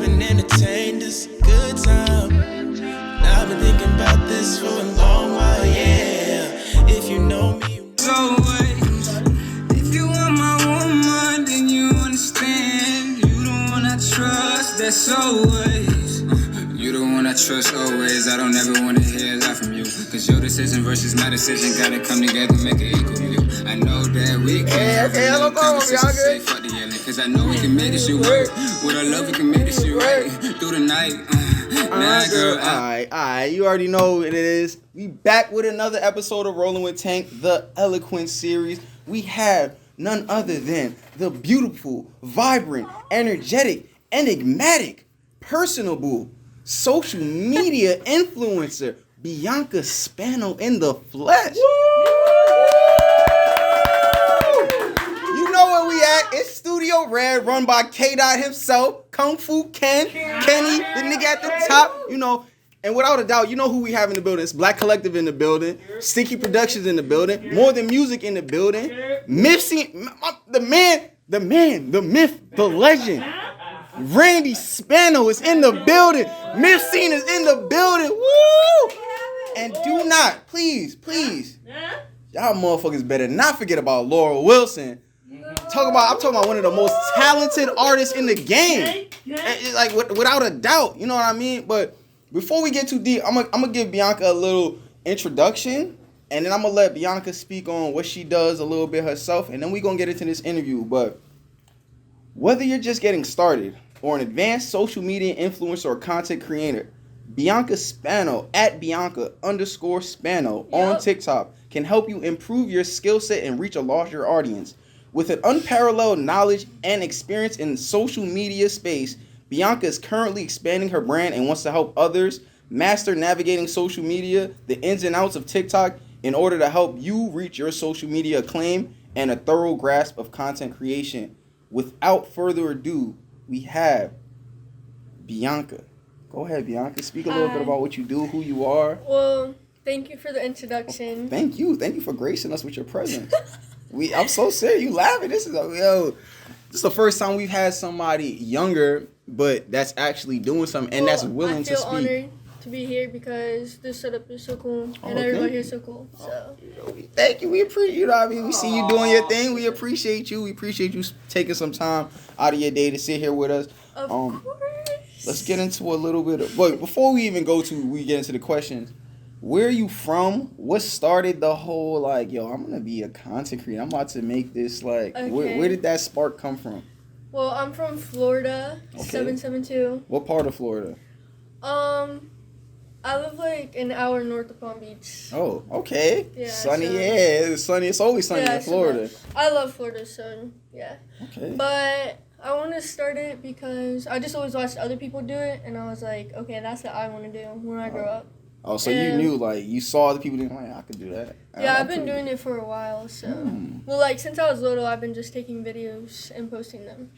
and entertained. This a good time. Now I've been thinking about this for a long while, yeah. If you know me, always. If you want my woman, then you understand. You the one I trust, that's always. You the one I trust always. I don't ever wanna hear that from you. Cause your decision versus my decision gotta come together, make it equal view. I know that we can. Okay, I'm going, Bianca. Fuck the yelling, cause I know we can make this shit work. With our love, we can make this shit right. Through the night. Nah, girl. Alright. You already know what it is. We back with another episode of Rolling with Tank, the Eloquence series. We have none other than the beautiful, vibrant, energetic, enigmatic, personable, social media influencer, Bianca Spano in the flesh. You know where we at? It's Studio Red, run by K-Dot himself, Kung Fu Kenny, the nigga at the top, you know. And without a doubt, you know who we have in the building. It's Black Collective in the building, Sticky Productions in the building, More Than Music in the building, the myth, the legend. Randy Spano is in the building. Myth Scene is in the building. Woo! And do not, please, y'all motherfuckers better not forget about Laurel Wilson. I'm talking about one of the most talented artists in the game. Like without a doubt, you know what I mean? But before we get too deep, I'm gonna give Bianca a little introduction, and then I'm gonna let Bianca speak on what she does a little bit herself, and then we're gonna get into this interview. But whether you're just getting started or an advanced social media influencer or content creator, Bianca Spano at Bianca_Spano on TikTok can help you improve your skill set and reach a larger audience. With an unparalleled knowledge and experience in social media space, Bianca is currently expanding her brand and wants to help others master navigating social media, the ins and outs of TikTok, in order to help you reach your social media acclaim and a thorough grasp of content creation. Without further ado, we have Bianca. Go ahead, Bianca. Speak a little bit about what you do, who you are. Well, thank you for the introduction. Thank you for gracing us with your presence. I'm so serious. You laughing? This is the first time we've had somebody younger, but that's actually doing something and that's willing to speak. I feel honored to be here because this setup is so cool and everybody here is so cool. So thank you. We appreciate you. Know what I mean, we see you doing your thing. We appreciate you. We appreciate you taking some time out of your day to sit here with us. Of course. Let's get into a little bit of. But before we even get into the questions, where are you from? What started the whole I'm gonna be a content creator. I'm about to make this Okay. Where did that spark come from? Well, I'm from Florida, 772. What part of Florida? I live an hour north of Palm Beach. Oh, okay. Yeah, sunny, It's sunny. It's always sunny in Florida. I love Florida, so yeah. Okay. But I want to start it because I just always watched other people do it, and I was like, okay, that's what I want to do when I grow up. Oh, so you knew, you saw other people doing, I could do that. Yeah, I've been doing it for a while, so. Well, since I was little, I've been just taking videos and posting them.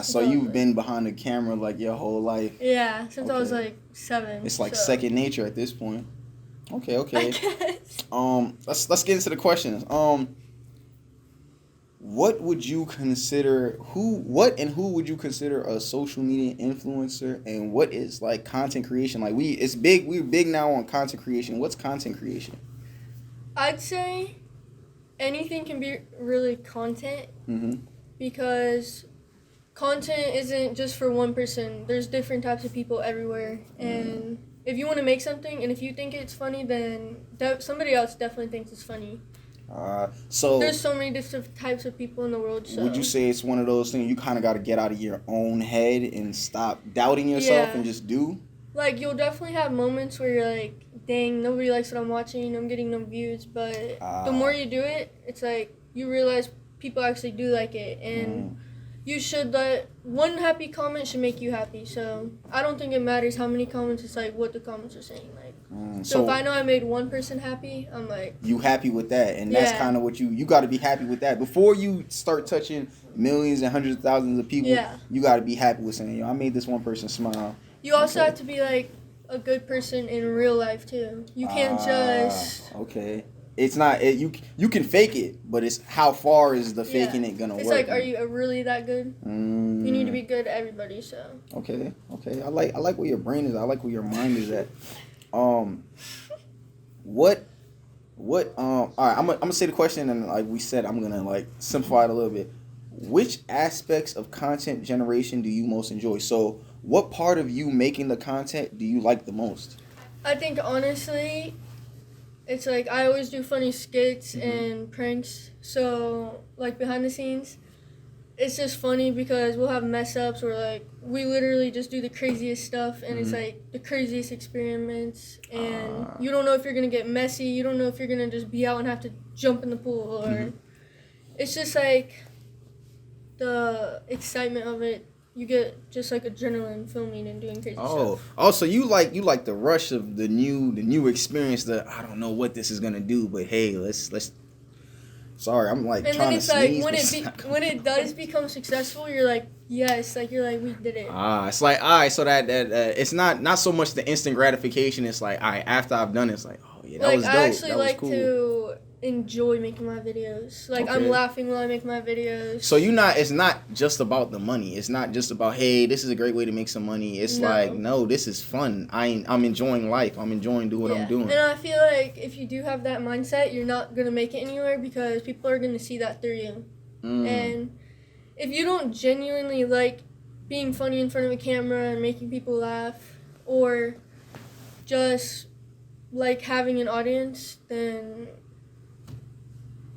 So you've been behind the camera, your whole life. Yeah, since I was, 7. It's second nature at this point. Okay. I guess. Let's get into the questions. What would you consider who would you consider a social media influencer, and what is content creation? We're big now on content creation. What's content creation? I'd say anything can be really content because content isn't just for one person. There's different types of people everywhere, and if you want to make something and if you think it's funny, then somebody else definitely thinks it's funny. So there's so many different types of people in the world. So would you say it's one of those things you kind of got to get out of your own head and stop doubting yourself and just do? You'll definitely have moments where you're dang, nobody likes what I'm watching, I'm getting no views, but the more you do it, it's you realize people actually do like it, and you should one happy comment should make you happy. So I don't think it matters how many comments, it's what the comments are saying. So if I know I made one person happy, I'm you happy with that, and that's kind of what you got to be happy with that before you start touching millions and hundreds of thousands of people. You got to be happy with saying, I made this one person smile. You also have to be a good person in real life too. You can't just it's not you can fake it, but it's how far is the faking it gonna it's work? It's like, are you really that good? You need to be good at everybody. So okay. I like where your brain is. I like where your mind is at. What all right, I'm gonna say the question, and like we said, I'm gonna like simplify it a little bit. Which aspects of content generation do you most enjoy? So what part of you making the content do you like the most? I think honestly, it's like I always do funny skits and pranks. So like behind the scenes, it's just funny because we'll have mess ups or like we literally just do the craziest stuff, and it's like the craziest experiments, and you don't know if you're gonna get messy. You don't know if you're gonna just be out and have to jump in the pool, or it's just like the excitement of it. You get just like adrenaline filming and doing crazy stuff. Oh, so you like the rush of the new experience. That I don't know what this is gonna do, but hey, let's. Sorry, I'm like and trying to sneeze. And then it's like when it does become successful, you're like, yes, like you're like, we did it. It's like, all right, so that it's not so much the instant gratification. It's like, all right, after I've done it, it's like, oh yeah, that like, was dope. I actually that was like cool. to enjoy making my videos. Like I'm laughing while I make my videos. So it's not just about the money. It's not just about, hey, this is a great way to make some money. It's like, no, this is fun. I'm enjoying life. I'm enjoying doing what I'm doing. And I feel like if you do have that mindset, you're not gonna make it anywhere because people are gonna see that through you. And if you don't genuinely like being funny in front of a camera and making people laugh, or just like having an audience, then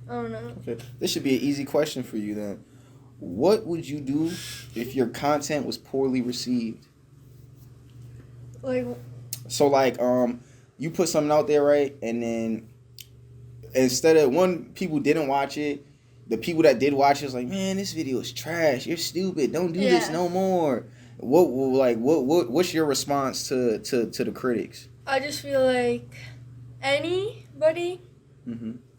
I don't know. Okay, this should be an easy question for you then. What would you do if your content was poorly received? Like, so like you put something out there, right, and then instead of people didn't watch it, the people that did watch it was like, man, this video is trash. You're stupid. Don't do this no more. What's your response to the critics? I just feel like anybody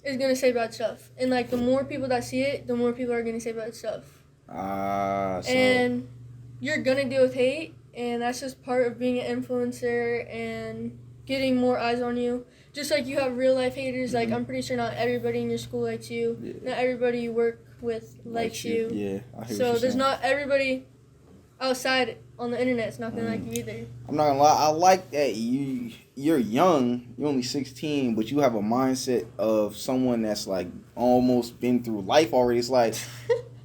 is gonna say bad stuff, and like the more people that see it, the more people are gonna say bad stuff. And you're gonna deal with hate, and that's just part of being an influencer and getting more eyes on you. Just like you have real life haters, like I'm pretty sure not everybody in your school likes you. Yeah. Not everybody you work with likes you. Yeah, I hear so what there's saying. Not everybody outside on the internet is not gonna like you either. I'm not gonna lie, I like that you're young, you're only 16, but you have a mindset of someone that's like almost been through life already. It's like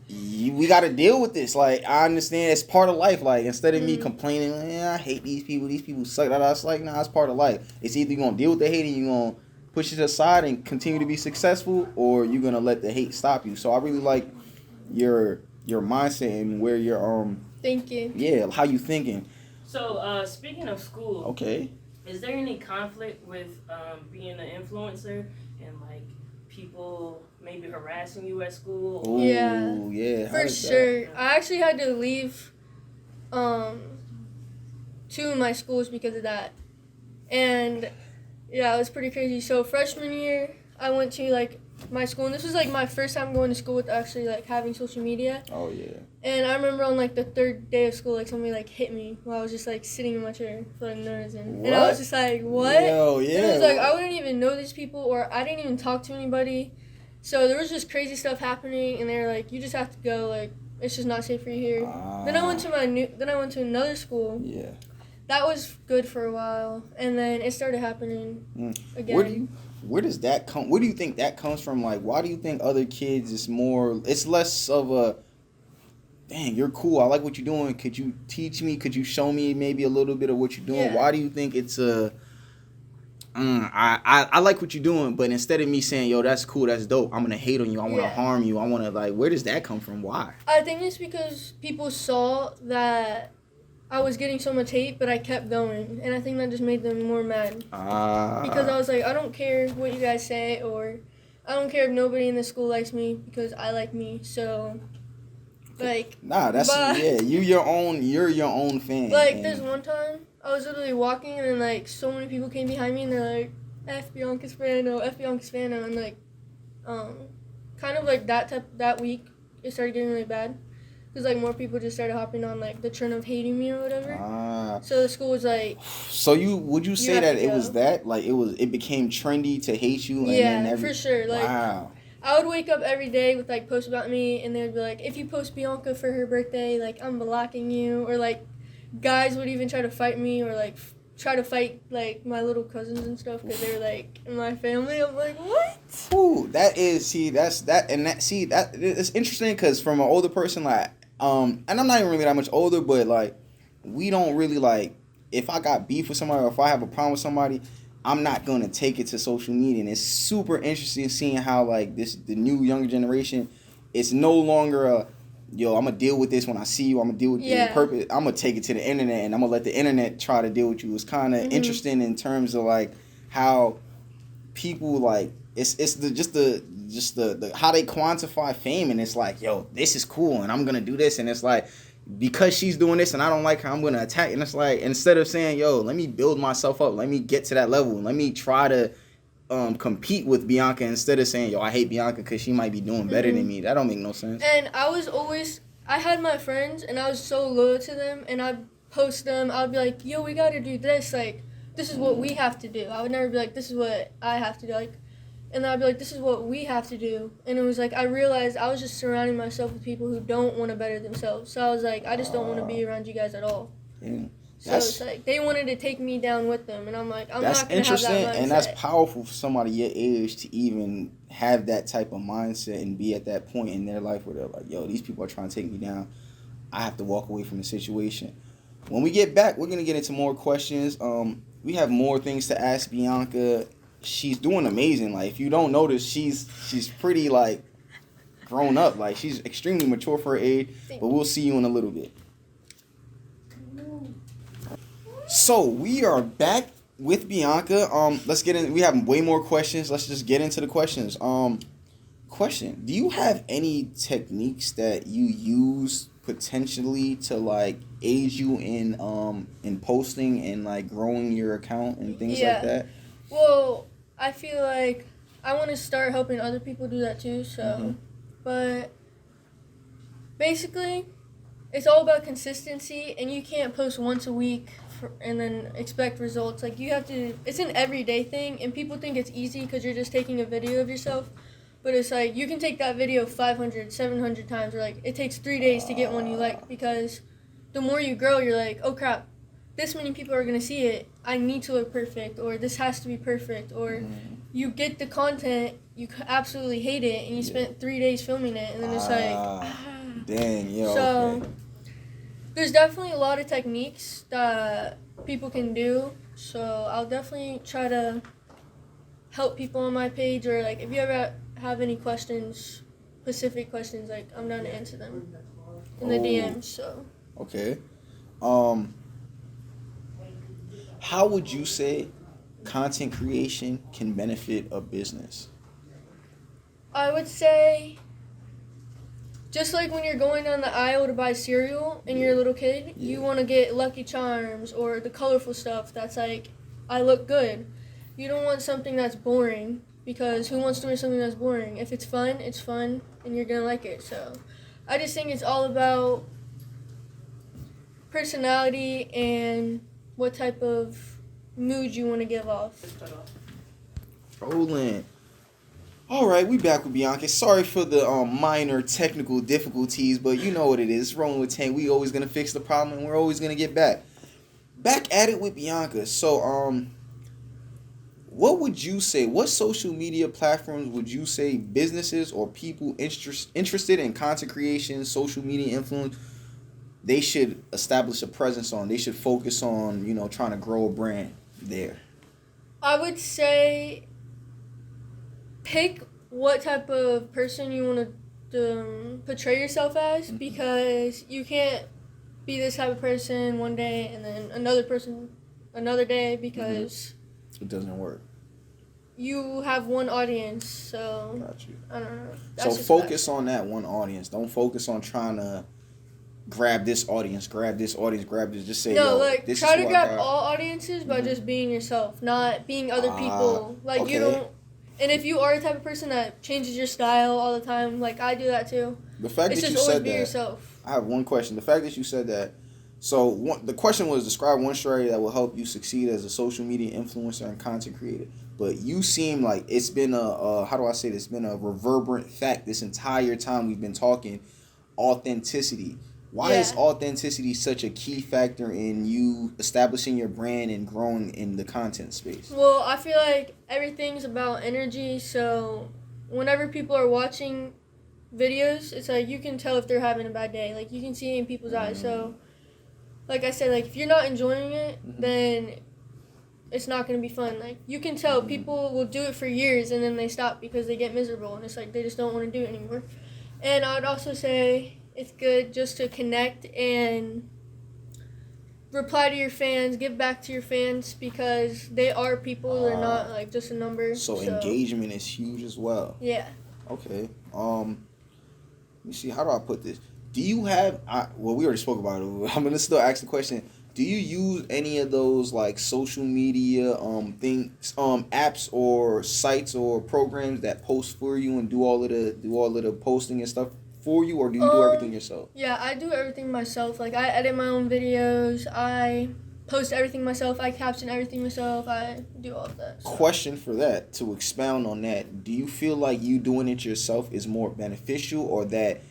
we got to deal with this. Like, I understand it's part of life. Like, instead of me complaining, I hate these people suck. It's like, nah, it's part of life. It's either you're going to deal with the hate and you're going to push it aside and continue to be successful, or you're going to let the hate stop you. So I really like your mindset and where you're, Thank you. Yeah, how you thinking. So, speaking of school. Okay. Is there any conflict with being an influencer and, like, people maybe harassing you at school? Ooh, yeah. For sure. I actually had to leave 2 of my schools because of that. And yeah, it was pretty crazy. So freshman year, I went to like my school, and this was like my first time going to school with actually like having social media. Oh yeah. And I remember on like the 3rd day of school, like somebody like hit me while I was just like sitting in my chair feeling nervous, and I was just like, what? Yo, yeah. And it was like I wouldn't even know these people, or I didn't even talk to anybody. So there was just crazy stuff happening, and they were like, you just have to go, like it's just not safe for you here. Then I went to another school. Yeah. That was good for a while, and then it started happening again. Where does that come? Where do you think that comes from? Like, why do you think other kids it's less of a, dang, you're cool, I like what you're doing, could you teach me, could you show me maybe a little bit of what you're doing? Why do you think it's I like what you're doing, but instead of me saying, yo, that's cool, that's dope, I'm gonna hate on you, I wanna harm you, I wanna, like, where does that come from? Why? I think it's because people saw that I was getting so much hate, but I kept going, and I think that just made them more mad. Because I was like, I don't care what you guys say, or I don't care if nobody in the school likes me, because I like me. So, like, you're your own fan. Like, there's one time I was literally walking, and then like so many people came behind me, and they're like, F Bianca Spano, and like, kind of like that week it started getting really bad. because like more people just started hopping on like the trend of hating me or whatever. Ah. So the school was like. So would you say have that to it go. was that like it became trendy to hate you? Yeah, And then for sure. Like, wow. I would wake up every day with like posts about me, and they would be like, if you post Bianca for her birthday, like I'm blocking you, or like guys would even try to fight me, or like try to fight like my little cousins and stuff because they were like in my family. I'm like, what? Ooh, that is it's interesting because from an older person like and I'm not even really that much older, but like we don't really like if I got beef with somebody or if I have a problem with somebody, I'm not gonna take it to social media, and it's super interesting seeing how like the new younger generation, it's no longer a yo, I'm gonna deal with this when I see you. I'm gonna deal with the purpose. I'm gonna take it to the internet, and I'm gonna let the internet try to deal with you. It's kind of interesting in terms of like how people like it's the how they quantify fame, and it's like yo, this is cool, and I'm gonna do this, and it's like because she's doing this and I don't like her, I'm gonna attack. And it's like instead of saying yo, let me build myself up, let me get to that level, let me try to compete with Bianca instead of saying, yo, I hate Bianca because she might be doing better than me. That don't make no sense. And I had my friends, and I was so loyal to them, and I'd post them. I'd be like, yo, we got to do this. Like, this is what we have to do. I would never be like, this is what I have to do. Like, and then I'd be like, this is what we have to do. And it was like, I realized I was just surrounding myself with people who don't want to better themselves. So I was like, I just don't want to be around you guys at all. Yeah. So it's like they wanted to take me down with them, and I'm like, I'm that's not gonna have that mindset. interesting, and that's powerful for somebody your age to even have that type of mindset and be at that point in their life where they're like, yo, these people are trying to take me down. I have to walk away from the situation. When we get back, we're gonna get into more questions. We have more things to ask Bianca. She's doing amazing. Like if you don't notice, she's pretty like grown up. Like she's extremely mature for her age. But we'll see you in a little bit. So we are back with Bianca. Let's get in. We have way more questions. Let's just get into the questions. Question: do you have any techniques that you use potentially to like aid you in posting and like growing your account and things like that? Well, I feel like I want to start helping other people do that too. So, but basically, it's all about consistency, and you can't post once a week and then expect results. Like you have to, it's an everyday thing, and people think it's easy because you're just taking a video of yourself, but it's like you can take that video 500, 700 times, or like it takes 3 days to get one you like, because the more you grow, you're like, oh crap, this many people are gonna see it, I need to look perfect, or this has to be perfect, or you get the content, you absolutely hate it, and you spent 3 days filming it, and then it's like, dang, yo. So, okay. There's definitely a lot of techniques that people can do, so I'll definitely try to help people on my page, or like if you ever have any questions, specific questions, like I'm down to answer them in the DMs. So okay, how would you say content creation can benefit a business? I would say, just like when you're going down the aisle to buy cereal and you're a little kid, you want to get Lucky Charms or the colorful stuff that's like, I look good. You don't want something that's boring, because who wants to wear something that's boring? If it's fun, and you're going to like it. So I just think it's all about personality and what type of mood you want to give off. Rolling. All right, we back with Bianca. Sorry for the minor technical difficulties, but you know what it is. Rolling with Tank. We always gonna fix the problem, and we're always gonna get back at it with Bianca. So, what would you say? What social media platforms would you say businesses or people interested in content creation, social media influence, they should establish a presence on? They should focus on, trying to grow a brand there. I would say pick what type of person you want to portray yourself as, because you can't be this type of person one day and then another person another day, because it doesn't work. You have one audience, so Got you. I don't know. So focus on that one audience. Don't focus on trying to grab this audience, grab this. Just say, this try is to grab all audiences by just being yourself, not being other people. Like, okay. you don't. And if you are the type of person that changes your style all the time, like I do that too. The fact it's that just you always said be that, yourself. I have one question. The fact that you said that, so the question was describe one strategy that will help you succeed as a social media influencer and content creator. But you seem like it's been how do I say this? It's been a reverberant fact this entire time we've been talking. Authenticity. Why is authenticity such a key factor in you establishing your brand and growing in the content space? Well, I feel like everything's about energy. So whenever people are watching videos, it's like you can tell if they're having a bad day. Like you can see it in people's eyes. So like I said, like if you're not enjoying it, then it's not going to be fun. Like you can tell people will do it for years and then they stop because they get miserable and it's like they just don't want to do it anymore. And I would also say it's good just to connect and reply to your fans, give back to your fans because they are people. They're not like just a number. So engagement is huge as well. Yeah. Okay. Let me see. How do I put this? Do you have? Well, we already spoke about it. I'm gonna still ask the question. Do you use any of those like social media things, apps or sites or programs that post for you and do all of the posting and stuff for you, or do you do everything yourself? Yeah, I do everything myself. Like I edit my own videos. I post everything myself. I caption everything myself. I do all of that. Question for that, to expound on that, do you feel like you doing it yourself is more beneficial, or that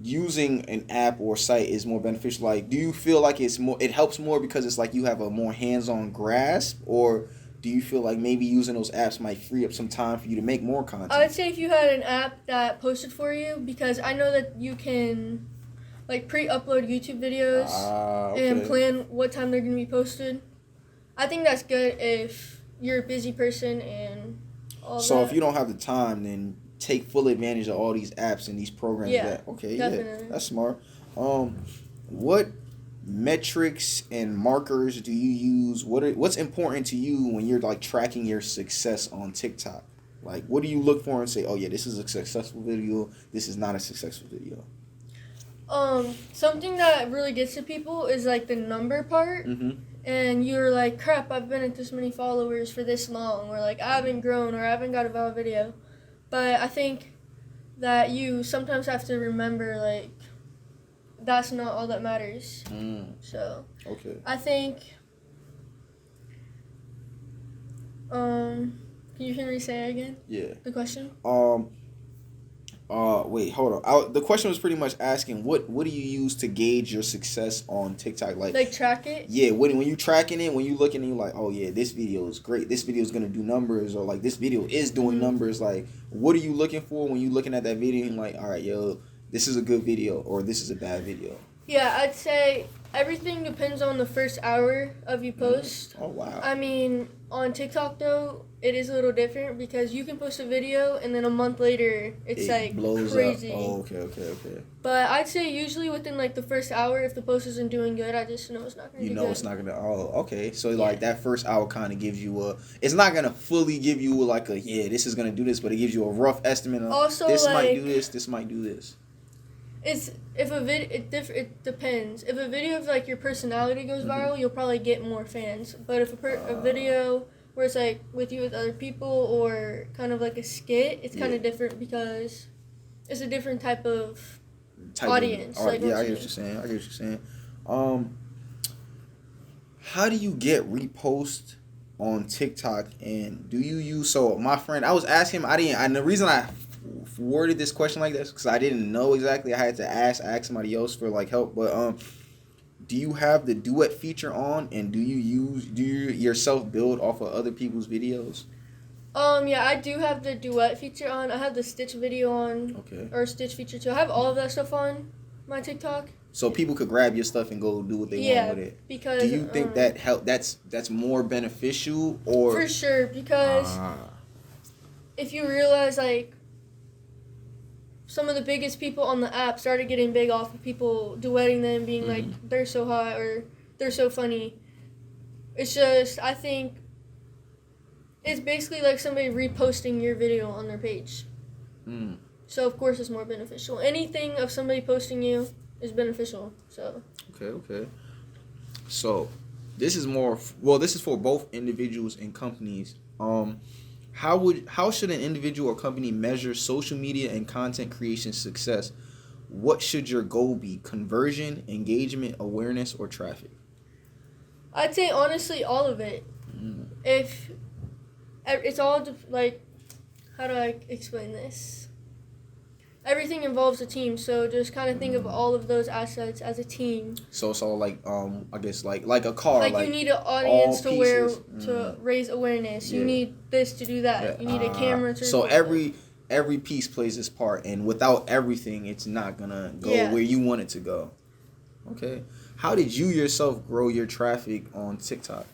using an app or site is more beneficial? Like, do you feel like it helps more because it's like you have a more hands-on grasp, or do you feel like maybe using those apps might free up some time for you to make more content? I would say if you had an app that posted for you, because I know that you can like pre-upload YouTube videos and plan what time they're going to be posted. I think that's good if you're a busy person and all that. So if you don't have the time, then take full advantage of all these apps and these programs. Definitely. Yeah, that's smart. What metrics and markers do you use? What's important to you when you're like tracking your success on TikTok? Like, what do you look for and say, oh yeah, this is a successful video, this is not a successful video? Something that really gets to people is like the number part. And you're like, crap, I've been at this many followers for this long, or like I haven't grown, or I haven't got a viral video. But I think that you sometimes have to remember, like, that's not all that matters. So, I think, can you hear me say it again? Yeah. The question? Wait, hold on. The question was pretty much asking, what do you use to gauge your success on TikTok? Like track it? Yeah, when you tracking it, when you looking and you're like, oh yeah, this video is great, this video is gonna do numbers, or like this video is doing numbers. Like, what are you looking for when you looking at that video and like, all right, yo, this is a good video or this is a bad video? Yeah, I'd say everything depends on the first hour of you post. Oh wow. I mean, on TikTok though, it is a little different because you can post a video and then a month later it like blows crazy. Up. Oh, okay. But I'd say usually within like the first hour, if the post isn't doing good, I just know it's not gonna. It's not gonna. Oh, okay. So like that first hour kind of gives you it's not gonna fully give you like this is gonna do this, but it gives you a rough estimate of also, this like, might do this might do this. It depends. If a video of like your personality goes viral, you'll probably get more fans. But if a video where it's like with you with other people or kind of like a skit, it's kind of different because it's a different type of audience. I get what you're saying. How do you get repost on TikTok, and do you use? So my friend, I was asking him. And the reason I worded this question like this because I didn't know exactly. I had to ask somebody else for like help. But do you have the duet feature on, and do you yourself build off of other people's videos? Yeah, I do have the duet feature on. I have the Stitch video on. Okay. Or Stitch feature too. I have all of that stuff on my TikTok. So people could grab your stuff and go do what they want with it. Because do you think that's more beneficial, or? For sure, because if you realize like some of the biggest people on the app started getting big off of people duetting them, being like, they're so hot or they're so funny. It's just, I think, it's basically like somebody reposting your video on their page. So, of course, it's more beneficial. Anything of somebody posting you is beneficial, so. Okay. So, this is for both individuals and companies. How should an individual or company measure social media and content creation success? what should your goal be? Conversion, engagement, awareness, or traffic? I'd say honestly all of it. If it's all like, how do I explain this? Everything involves a team, so just kind of think of all of those assets as a team. So it's all like I guess like a car. Like you need an audience to to raise awareness. You Yeah. need this to do that. You need a camera to. So record every piece plays its part, and without everything, it's not gonna go where you want it to go. Okay. How did you yourself grow your traffic on TikTok?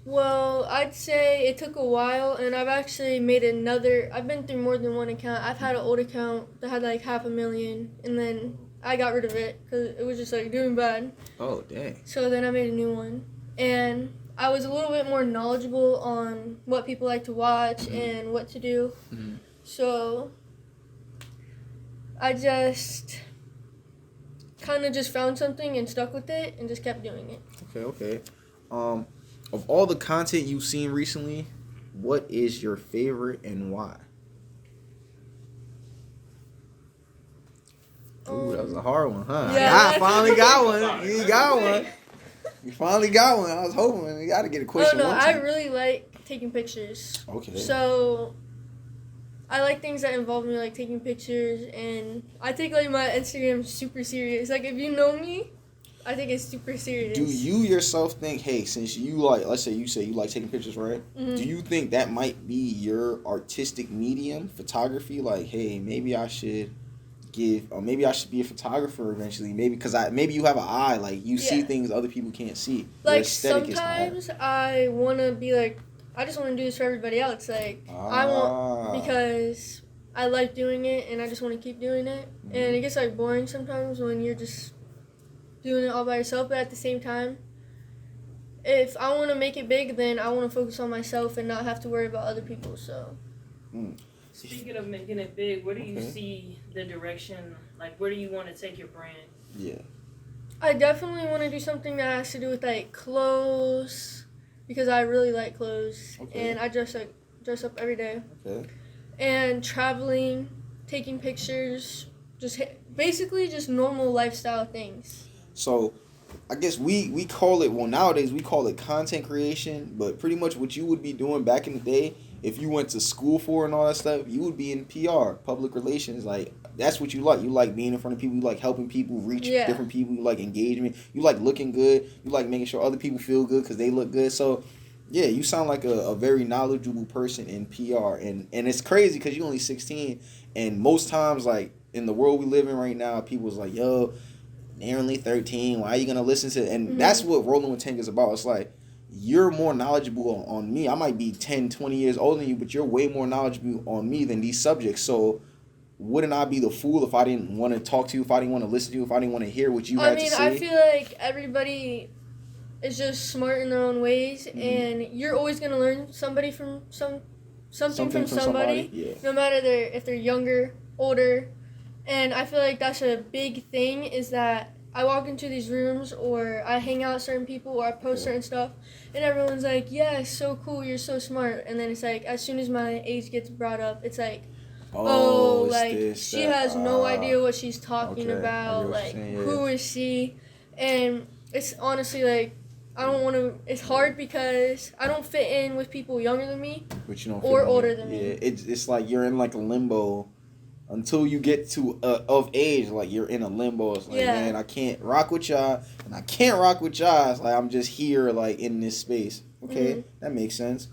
Well, I'd say it took a while, and I've actually made another. I've been through more than one account. I've had an old account that had like 500,000, and then I got rid of it because it was just like doing bad. Oh, dang. So then I made a new one, and I was a little bit more knowledgeable on what people like to watch and what to do. So I just kind of just found something and stuck with it and just kept doing it. Okay. Of all the content you've seen recently, what is your favorite and why? Ooh, that was a hard one, huh? Yeah, I finally got one. You got one. You finally got one. I was hoping you got to get a question. Oh no, I really like taking pictures. Okay. So I like things that involve me, like taking pictures, and I take like my Instagram super serious. Like if you know me, I think it's super serious. Do you yourself think, hey, since you like, let's say you like taking pictures, right? Do you think that might be your artistic medium, photography? Like, hey, maybe I should be a photographer eventually. Maybe because maybe you have an eye, like you see things other people can't see. Like sometimes I want to be like, I just want to do this for everybody else. Like I want, because I like doing it and I just want to keep doing it. And it gets like boring sometimes when you're just doing it all by yourself, but at the same time, if I want to make it big, then I want to focus on myself and not have to worry about other people. So speaking of making it big, where do you see the direction, like where do you want to take your brand? Yeah, I definitely want to do something that has to do with like clothes, because I really like clothes and I dress up every day. And traveling, taking pictures, basically just normal lifestyle things. So, I guess we call it, well, nowadays we call it content creation, but pretty much what you would be doing back in the day, if you went to school for and all that stuff, you would be in PR, public relations. Like, that's what you like. You like being in front of people. You like helping people reach different people. You like engagement. You like looking good. You like making sure other people feel good because they look good. So, yeah, you sound like a very knowledgeable person in PR. And it's crazy because you're only 16. And most times, like, in the world we live in right now, people's like, yo, they're only 13. Why are you going to listen to it? And that's what Rolling with Tank is about. It's like, you're more knowledgeable on me. I might be 10, 20 years older than you, but you're way more knowledgeable on me than these subjects. So wouldn't I be the fool if I didn't want to talk to you, if I didn't want to listen to you, if I didn't want to hear what you had to say? I feel like everybody is just smart in their own ways, and you're always going to learn something from somebody. No matter if they're younger, older. And I feel like that's a big thing, is that I walk into these rooms or I hang out with certain people or I post certain stuff and everyone's like, yeah, so cool, you're so smart. And then it's like, as soon as my age gets brought up, it's like, she has no idea what she's talking about. Like, who is she? And it's honestly like, I don't want to, it's hard because I don't fit in with people younger than me or older than me. Yeah, it's like you're in like a limbo. Until you get to of age, like you're in a limbo. It's like, man, I can't rock with y'all, and I can't rock with y'all. It's like I'm just here, like in this space. Okay, that makes sense.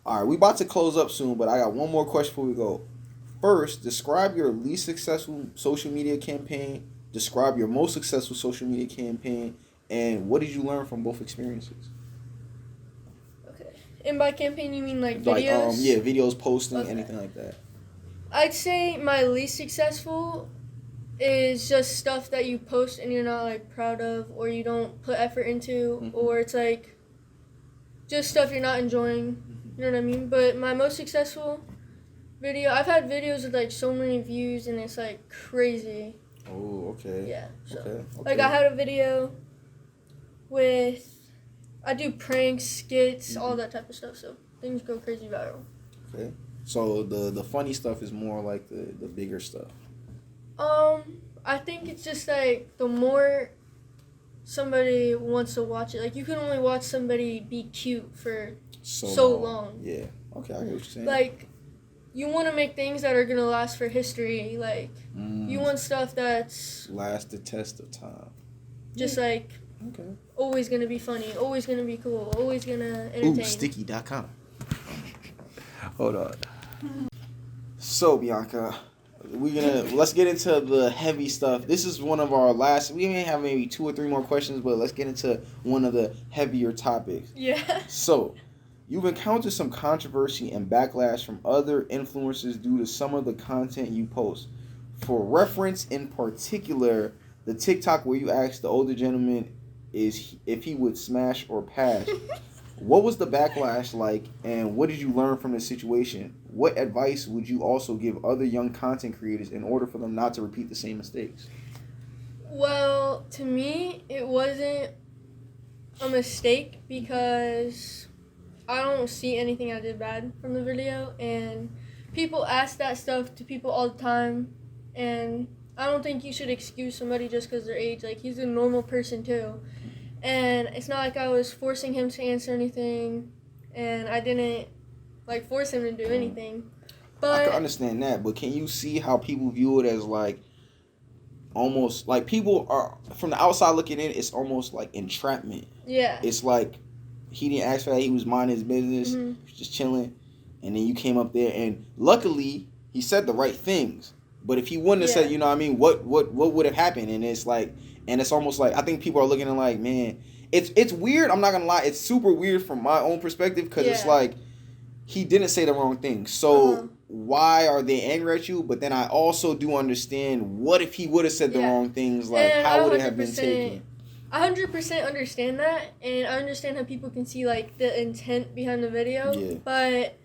All right, we about to close up soon, but I got one more question before we go. First, describe your least successful social media campaign. Describe your most successful social media campaign, and what did you learn from both experiences? Okay, and by campaign you mean like videos? Like videos, posting, anything like that. I'd say my least successful is just stuff that you post and you're not like proud of, or you don't put effort into, or it's like just stuff you're not enjoying. You know what I mean? But my most successful video, I've had videos with like so many views and it's like crazy. Oh, okay. Yeah. So, okay. Like I had a video with, I do pranks, skits, all that type of stuff. So things go crazy viral. Okay. So the funny stuff is more like the bigger stuff. I think it's just like the more somebody wants to watch it, like you can only watch somebody be cute for so long. Yeah. Okay, I get what you're saying. Like, you want to make things that are gonna last for history. Like, you want stuff that's last the test of time. Just like always gonna be funny, always gonna be cool, always gonna entertain. Sticky.com. Hold on. So Bianca, let's get into the heavy stuff. This is one of our last. We may have maybe 2 or 3 more questions, but let's get into one of the heavier topics. Yeah. So, you've encountered some controversy and backlash from other influencers due to some of the content you post. For reference, in particular, the TikTok where you asked the older gentleman if he would smash or pass. What was the backlash like, and what did you learn from the situation? What advice would you also give other young content creators in order for them not to repeat the same mistakes? Well, to me, it wasn't a mistake because I don't see anything I did bad from the video, and people ask that stuff to people all the time, and I don't think you should excuse somebody just because their age. Like, he's a normal person too. And it's not like I was forcing him to answer anything, and I didn't, like, force him to do anything. But I can understand that, but can you see how people view it as, like, almost, like, people are, from the outside looking in, it's almost like entrapment. Yeah. It's like, he didn't ask for that, he was minding his business, he was just chilling, and then you came up there, and luckily, he said the right things. But if he wouldn't have said, you know what I mean, what would have happened? And it's like, and it's almost like, I think people are looking at like, man, it's weird. I'm not going to lie. It's super weird from my own perspective because it's like, he didn't say the wrong thing. So why are they angry at you? But then I also do understand, what if he would have said the wrong things? Like, and how would it have been taken? I 100% understand that. And I understand how people can see, like, the intent behind the video. Yeah. But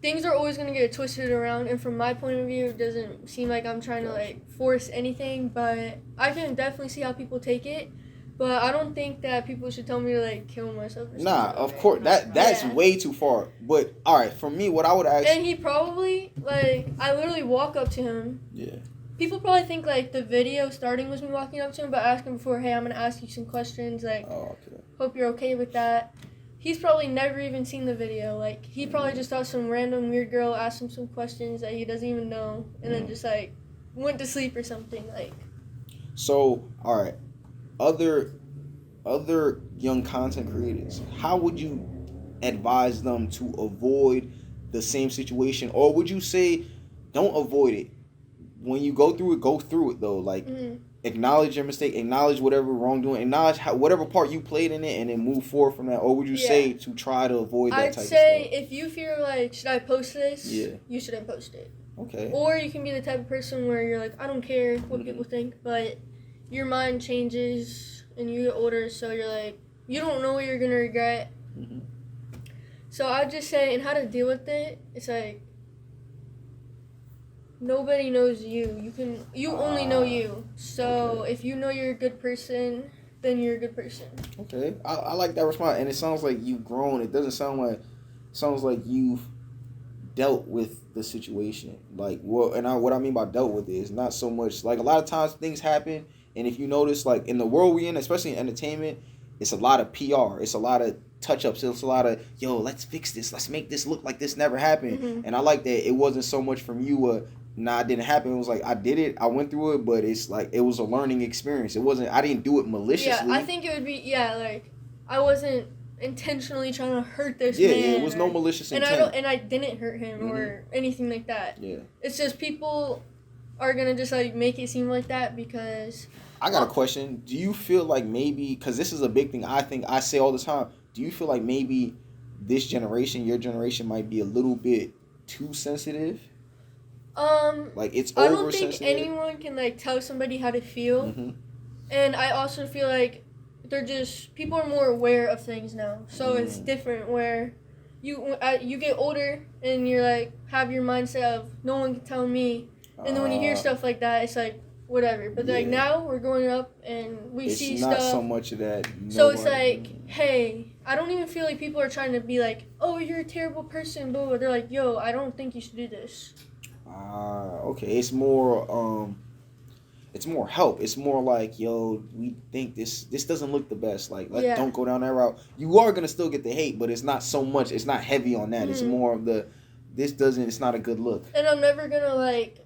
things are always going to get twisted around, and from my point of view, it doesn't seem like I'm trying to, like, force anything, but I can definitely see how people take it, but I don't think that people should tell me to, like, kill myself or something. Nah, of course, that's way too far, but, alright, for me, what I would ask... And he probably, like, I literally walk up to him. Yeah. People probably think, like, the video starting was me walking up to him, but asking before, hey, I'm going to ask you some questions, like, hope you're okay with that. He's probably never even seen the video. Like, he probably just thought some random weird girl asked him some questions that he doesn't even know, and then just, like, went to sleep or something. Like, so, all right, other young content creators, how would you advise them to avoid the same situation, or would you say don't avoid it? When you go through it though. Like, acknowledge your mistake, acknowledge whatever wrongdoing, acknowledge whatever part you played in it, and then move forward from that. Or would you say to try to avoid that type of stuff? I'd say if you feel like, should I post this? Yeah. You shouldn't post it. Okay. Or you can be the type of person where you're like, I don't care what people think, but your mind changes and you get older, so you're like, you don't know what you're going to regret. So I'd just say, and how to deal with it, it's like, nobody knows you. You only know you. So if you know you're a good person, then you're a good person. Okay, I like that response, and it sounds like you've grown. It doesn't sound like, sounds like you've dealt with the situation. Like, what I mean by dealt with it is not so much like, a lot of times things happen, and if you notice, like in the world we're in, especially in entertainment, it's a lot of PR. It's a lot of touch-ups. It's a lot of, yo, let's fix this. Let's make this look like this never happened. And I like that it wasn't so much from you, nah, it didn't happen. It was like, I did it, I went through it, but it's like, it was a learning experience. It wasn't, I didn't do it maliciously. Yeah, I think it would be, like, I wasn't intentionally trying to hurt this man. Yeah, it was no malicious intent. And I didn't hurt him or anything like that. Yeah. It's just people are going to just, like, make it seem like that because... I got a question. Do you feel like maybe, because this is a big thing I think I say all the time, do you feel like maybe this generation, your generation, might be a little bit too sensitive? Like, it's I don't think anyone can, like, tell somebody how to feel. And I also feel like people are more aware of things now. So it's different where you get older and you're like, have your mindset of no one can tell me. And then when you hear stuff like that, it's like, whatever. But like now we're growing up and we see stuff. It's not so much of that. So it's like, hey, I don't even feel like people are trying to be like, oh, you're a terrible person, blah, blah. They're like, yo, I don't think you should do this. Okay. It's more it's more help. It's more like, yo, we think this doesn't look the best. Like, don't go down that route. You are gonna still get the hate, but it's not so much. It's not heavy on that. Mm-hmm. It's more of the it's not a good look. And I'm never gonna like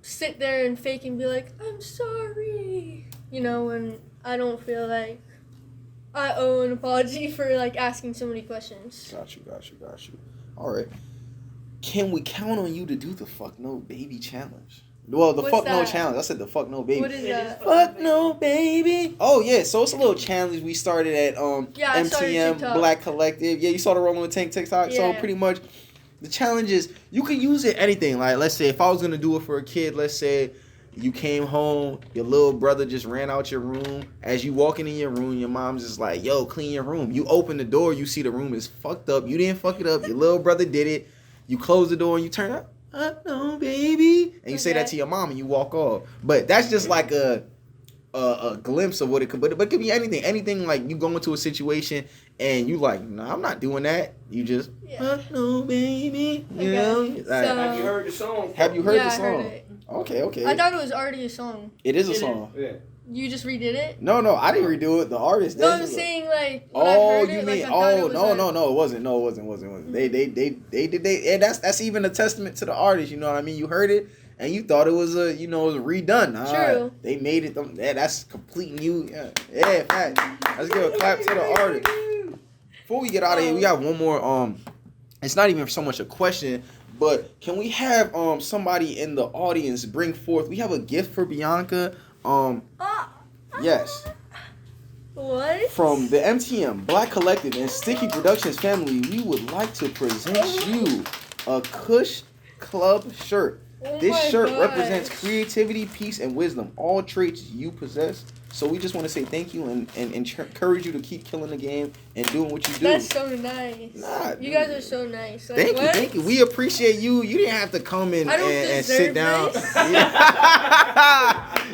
sit there and fake and be like, I'm sorry, when I don't feel like I owe an apology for like asking so many questions. Got you. All right. Can we count on you to do the fuck no baby challenge? Well, the fuck no challenge. I said the fuck no baby. What is that? Fuck no baby. Oh yeah, so it's a little challenge we started at MTM Black Collective. Yeah, you saw the Rolling with Tank TikTok. Yeah. So pretty much the challenge is you can use it anything. Like let's say if I was gonna do it for a kid, let's say you came home, your little brother just ran out your room. As you walking in your room, your mom's just like, yo, clean your room. You open the door, you see the room is fucked up. You didn't fuck it up. Your little brother did it. You close the door and you turn up. No, baby. And you say that to your mom and you walk off. But that's just like a glimpse of what it could be. But it could be anything. Anything like you go into a situation and you like, nah, I'm not doing that. You just, no, baby. You know? Like, have you heard the song? Have you heard the song? I heard it. Okay. I thought it was already a song. It is a song. Yeah. You just redid it? No, I didn't redo it. The artist. No, I'm saying like. Oh, you mean? No, it wasn't. No, it wasn't. They did. And that's even a testament to the artist. You know what I mean? You heard it and you thought it was it was redone. True. They made it. That's complete new. Yeah, fact. Let's give a clap to the artist. Before we get out of here, we got one more. It's not even so much a question, but can we have somebody in the audience bring forth? We have a gift for Bianca. Yes. What? From the MTM Black Collective and Sticky Productions family, we would like to present you a Kush Club shirt. This shirt represents creativity, peace, and wisdom, all traits you possess. So we just want to say thank you and encourage you to keep killing the game and doing what you do. That's so nice. You guys are so nice. Like, thank you. We appreciate you. You didn't have to come in and sit down.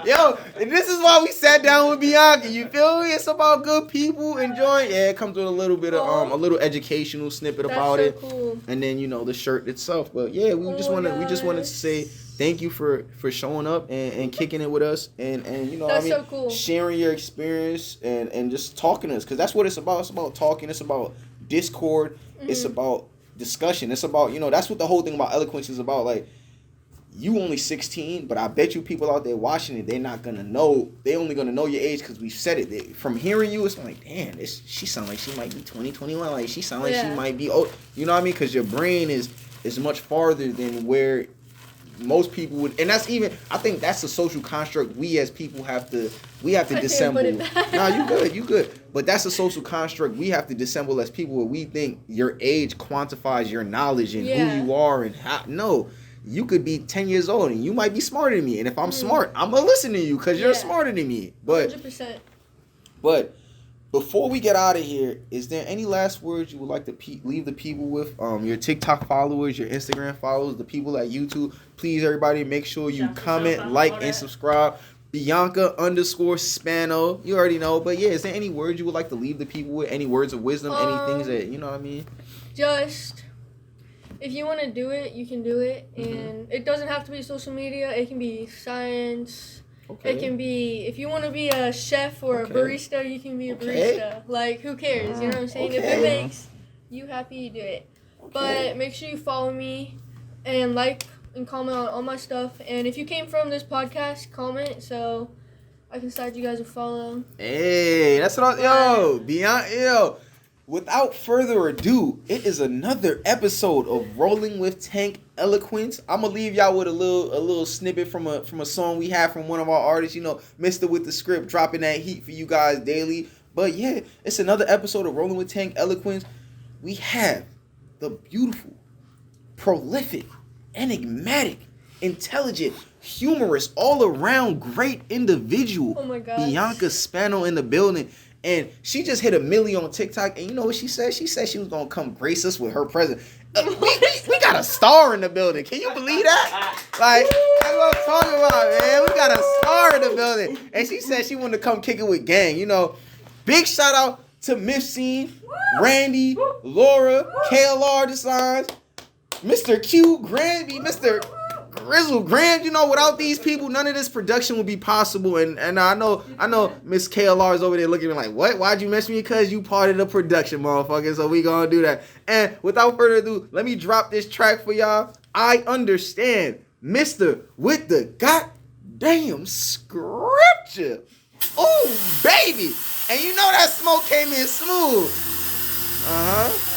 Yo, this is why we sat down with Bianca. You feel me? It's about good people enjoying. Yeah, it comes with a little bit of a little educational snippet about it. Cool. And then the shirt itself. But yeah, we just wanted to say thank you for showing up and kicking it with us and that's so cool. Sharing your experience and just talking to us, because that's what it's about. It's about talking. It's about discord. Mm-hmm. It's about discussion. It's about that's what the whole thing about Eloquence is about. Like, you only 16, but I bet you people out there watching it, they're not gonna know. They only gonna know your age because we've said it. From hearing you, it's like, damn, she sound like she might be 20, 21. Like she sound like she might be old. You know what I mean? Because your brain is much farther than where most people would, and that's even. I think that's a social construct we as people have to dissemble. Nah, you good. But that's a social construct we have to dissemble as people, where we think your age quantifies your knowledge and who you are and how. No. You could be 10 years old and you might be smarter than me. And if I'm smart, I'm going to listen to you because you're smarter than me. But 100%. But before we get out of here, is there any last words you would like to leave the people with? Your TikTok followers, your Instagram followers, the people at YouTube. Please, everybody, make sure you comment, like, and subscribe. Bianca_Spano. You already know. But yeah, is there any words you would like to leave the people with? Any words of wisdom? Any things that, you know what I mean? Just... if you want to do it, you can do it. And it doesn't have to be social media. It can be science. Okay. It can be, if you want to be a chef or a barista, you can be a barista. Like, who cares? You know what I'm saying? If it makes you happy, you do it. But make sure you follow me and like and comment on all my stuff. And if you came from this podcast, comment so I can start you guys a follow. Hey, that's what without further ado, it is another episode of Rolling with Tank Eloquence. I'm gonna leave y'all with a little snippet from a song we have from one of our artists, Mr. with the Script, dropping that heat for you guys daily. But yeah, it's another episode of Rolling with Tank Eloquence. We have the beautiful, prolific, enigmatic, intelligent, humorous, all around great individual, Bianca Spano in the building. And she just hit 1 million on TikTok. And you know what she said? She said she was going to come grace us with her presence. We got a star in the building. Can you believe that? Like, that's what I'm talking about, man. We got a star in the building. And she said she wanted to come kick it with gang. Big shout out to Miff Scene, Randy, Laura, KLR Designs, Mr. Q, Granby, Mr. Grizzle Grams, you know, without these people, none of this production would be possible. And I know Miss KLR is over there looking at me like, what? Why'd you mention me? Because you part of the production, motherfucker. So we gonna do that. And without further ado, let me drop this track for y'all. I Understand, Mr. with the goddamn scripture. Oh, baby. And you know that smoke came in smooth. Uh-huh.